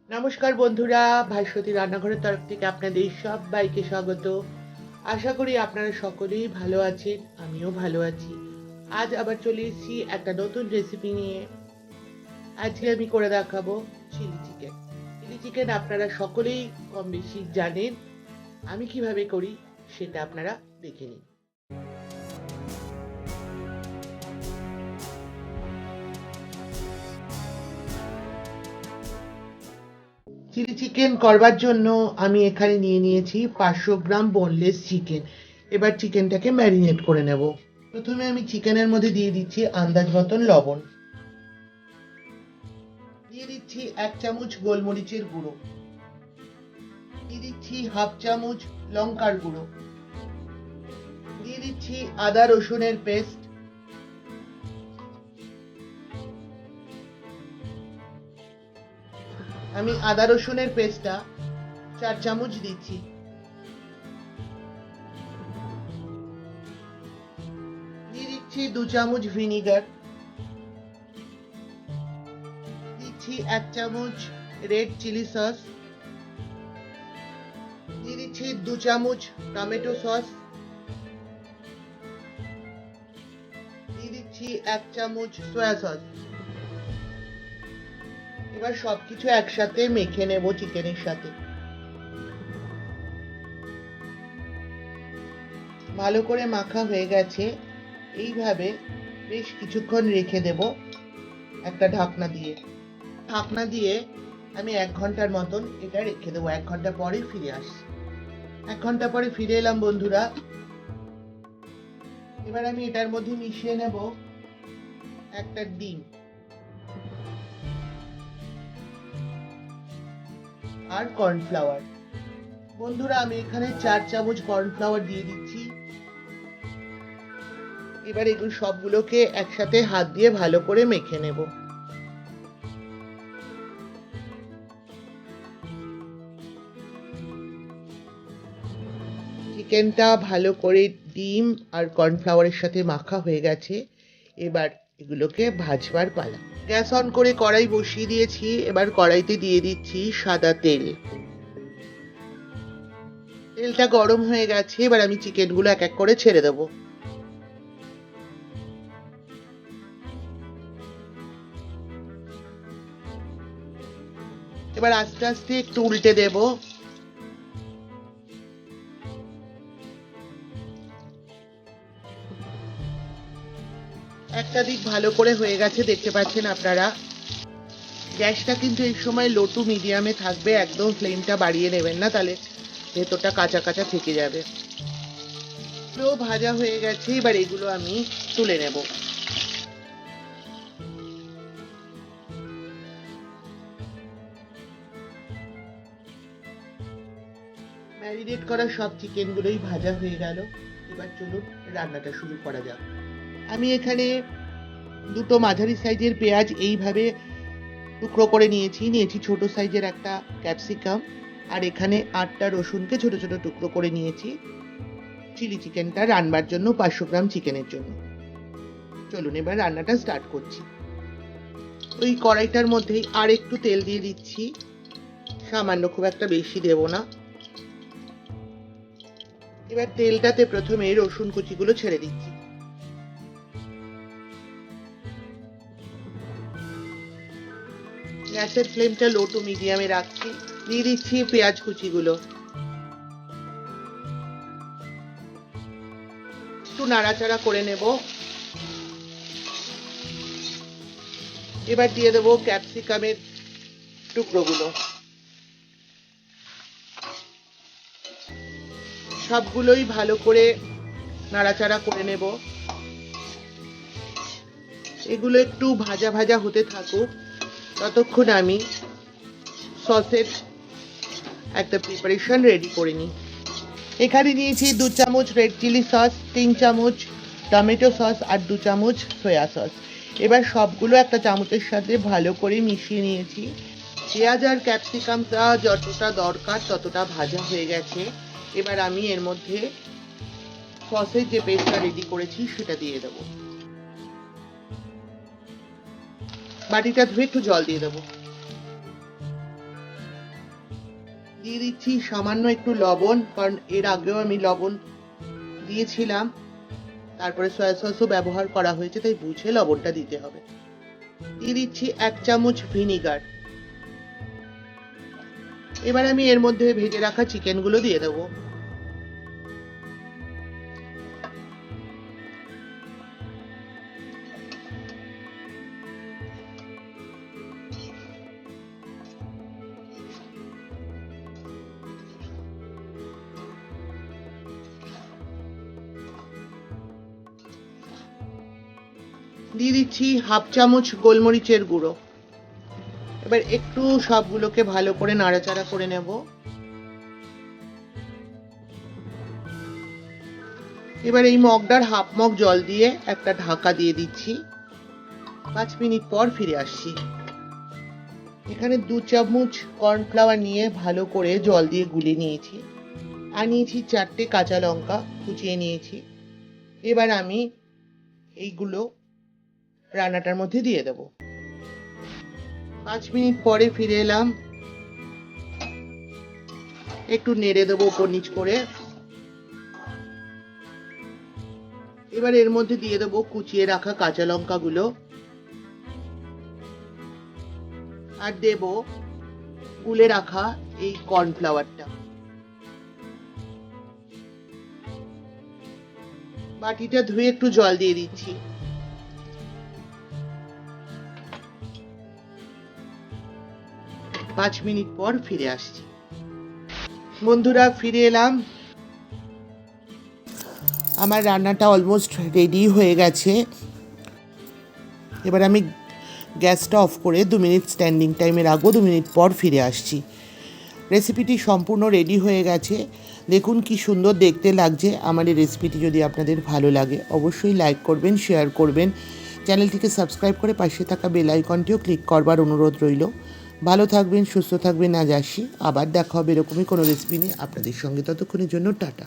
নমস্কার বন্ধুরা, ভাস্বতী রান্নাঘরের তরফ থেকে আপনাদের সবাইকে স্বাগত। আশা করি আপনারা সকলেই ভালো আছেন, আমিও ভালো আছি। আজ আবার চলে এসেছি একটা নতুন রেসিপি নিয়ে। আজকে আমি করে দেখাবো চিলি চিকেন। চিলি চিকেন আপনারা সকলেই কম বেশি জানেন, আমি কিভাবে করি সেটা আপনারা দেখে নিন। চিলি চিকেন করবার জন্য আমি এখানে নিয়ে নিয়েছি 500 গ্রাম বোনলেস চিকেন। এবার চিকেনটাকে ম্যারিনেট করে নেব। প্রথমে আমি চিকেনের মধ্যে দিয়ে দিচ্ছি আন্দাজ মতন লবণ, দিয়ে দিচ্ছি 1 চামচ গোলমরিচের গুঁড়ো, দিয়ে দিচ্ছি হাফ চামচ লঙ্কার গুঁড়ো, দিয়ে দিচ্ছি আদা রসুনের পেস্ট, আমি আদা রসুনের পেস্টটা 4 চামচ দিচ্ছি, দিয়ে দিচ্ছি 2 চামচ ভিনিগার, দিচ্ছি 1 চামচ রেড চিলি সস, দিয়ে দিচ্ছি 2 চামচ টমেটো সস, দিয়ে দিচ্ছি 1 চামচ সয়া সস। এবার সবকিছু একসাথে মেখে নেব চিকেনের সাথে। ভালো করে মাখা হয়ে গেছে। এইভাবে বেশ কিছুক্ষণ রেখে দেব একটা ঢাকনা দিয়ে। ঢাকনা দিয়ে আমি 1 ঘন্টার মতন এটা রেখে দেবো। 1 ঘন্টা পরে ফিরে আসছি। 1 ঘন্টা পরে ফিরে এলাম বন্ধুরা। এবার আমি এটার মধ্যে মিশিয়ে নেব একটা ডিম আর কর্নফ্লাওয়ার। বন্ধুরা, আমি এখানে 4 চামচ কর্নফ্লাওয়ার দিয়ে দিচ্ছি। এবার এগুলো সবগুলোকে একসাথে হাত দিয়ে ভালো করে মেখে নেব। চিকেনটা ভালো করে ডিম আর কর্নফ্লাওয়ারের সাথে মাখা হয়ে গেছে। এবার এগুলোকে ভাজবার পালা। গ্যাস অন করে কড়াই বসিয়ে দিয়েছি। এবার কড়াইতে দিয়ে দিচ্ছি সাদা তেল। তেলটা গরম হয়ে গেছে। এবার আমি চিকেনগুলো এক এক করে ছেড়ে দেবো। এবার আস্তে আস্তে একটু উল্টে দেব। একটা দিক ভালো করে হয়ে গেছে, দেখতে পাচ্ছেন আপনারা। গ্যাসটা কিন্তু এই সময় লো টু মিডিয়ামে থাকবে, একদম ফ্লেমটা বাড়িয়ে নেবেন না, তাহলে ভেতরটা কাঁচা কাঁচা থেকে যাবে। পুরো ভাজা হয়ে গেছে। এবার এগুলো আমি তুলে নেব। ম্যারিনেট করা সব চিকেনগুলোই ভাজা হয়ে গেল। এবার চলুন রান্নাটা শুরু করা যাক। আমি এখানে দুটো মাঝারি সাইজের পেঁয়াজ এইভাবে টুকরো করে নিয়েছি ছোট সাইজের একটা ক্যাপসিকাম, আর এখানে 8টা রসুনকে ছোট ছোট টুকরো করে নিয়েছি চিলি চিকেনটা রান্নার জন্য, 500 গ্রাম চিকেনের জন্য। চলুন এবার রান্নাটা স্টার্ট করছি। ওই কড়াইটার মধ্যেই আর একটু তেল দিয়ে দিচ্ছি, সামান্য, খুব একটা বেশি দেব না। এবার তেলটাতে প্রথমে রসুন কুচিগুলো ছেড়ে দিচ্ছি। গ্যাসের ফ্লেমটা লো টু মিডিয়ামে রাখছি। দিয়ে দিচ্ছি পেঁয়াজ কুচিগুলো। একটু নাড়াচাড়া করে নেব। এবার দিয়ে দেবো ক্যাপসিকামের টুকরোগুলো। সবগুলোই ভালো করে নাড়াচাড়া করে নেব। এগুলো একটু ভাজা ভাজা হতে থাকুক, ততক্ষণ আমি সসের একটা প্রিপারেশন রেডি করে নিই। এখানে নিয়েছি 2 চামচ রেড চিলি সস, 3 চামচ টমেটো সস আর 2 চামচ সয়া সস। এবার সবগুলো একটা চামচের সাথে ভালো করে মিশিয়ে নিয়েছি। পেঁয়াজ আর ক্যাপসিকামটা যতটা দরকার ততটা ভাজা হয়ে গেছে। এবার আমি এর মধ্যে সসের যে পেস্টটা রেডি করেছি সেটা দিয়ে দেবো। বাটিটা ধুয়ে একটু জল দিয়ে দেবো। দিয়ে দিচ্ছি সামান্য একটু লবণ, কারণ এর আগেও আমি লবণ দিয়েছিলাম, তারপরে সয়া সসও ব্যবহার করা হয়েছে, তাই বুঝে লবণটা দিতে হবে। দিয়ে দিচ্ছি 1 চামচ ভিনিগার। এবার আমি এর মধ্যে ভেজে রাখা চিকেনগুলো দিয়ে দেবো। দিয়ে দিচ্ছি 1/2 চামচ গোলমরিচের গুঁড়ো। এবার একটু সবগুলোকে ভালো করে নাড়াচাড়া করে নেব। এবার এই মগটার 1/2 মগ জল দিয়ে একটা ঢাকা দিয়ে দিচ্ছি। 5 মিনিট পর ফিরে আসছি। এখানে 2 চামচ কর্নফ্লাওয়ার নিয়ে ভালো করে জল দিয়ে গুলিয়ে নিয়েছি, আর নিয়েছি 4টে কাঁচা লঙ্কা কুচিয়ে নিয়েছি। এবার আমি এইগুলো রান্নাটার মধ্যে দিয়ে দেব। 5 মিনিট পরে ফিরে এলাম। একটু নেড়ে দেবো উপর নিচ করে। এবার এর মধ্যে দিয়ে দেবো কুচিয়ে রাখা কাঁচা লঙ্কাগুলো, আর দেব গুলে রাখা এই কর্নফ্লাওয়ারটা। বাটিটা ধুয়ে একটু জল দিয়ে দিচ্ছি। পাঁচ মিনিট পর ফিরে আসছি। বন্ধুরা, ফিরে এলাম। আমার রান্নাটা অলমোস্ট রেডি হয়ে গেছে। এবার আমি গ্যাসটা অফ করে 2 মিনিট স্ট্যান্ডিং টাইমে রাখবো। 2 মিনিট পর ফিরে আসছি। রেসিপিটি সম্পূর্ণ রেডি হয়ে গেছে। দেখুন কি সুন্দর দেখতে লাগছে। আমার এই রেসিপিটি যদি আপনাদের ভালো লাগে অবশ্যই লাইক করবেন, শেয়ার করবেন, চ্যানেলটিকে সাবস্ক্রাইব করে পাশে থাকা বেল আইকনটিও ক্লিক করবার অনুরোধ রইল। ভালো থাকবেন, সুস্থ থাকবেন। আজ আসি, আবার দেখা হবে এরকমই কোনো রেসিপি নিয়ে আপনাদের সঙ্গে। ততক্ষণের জন্য টাটা।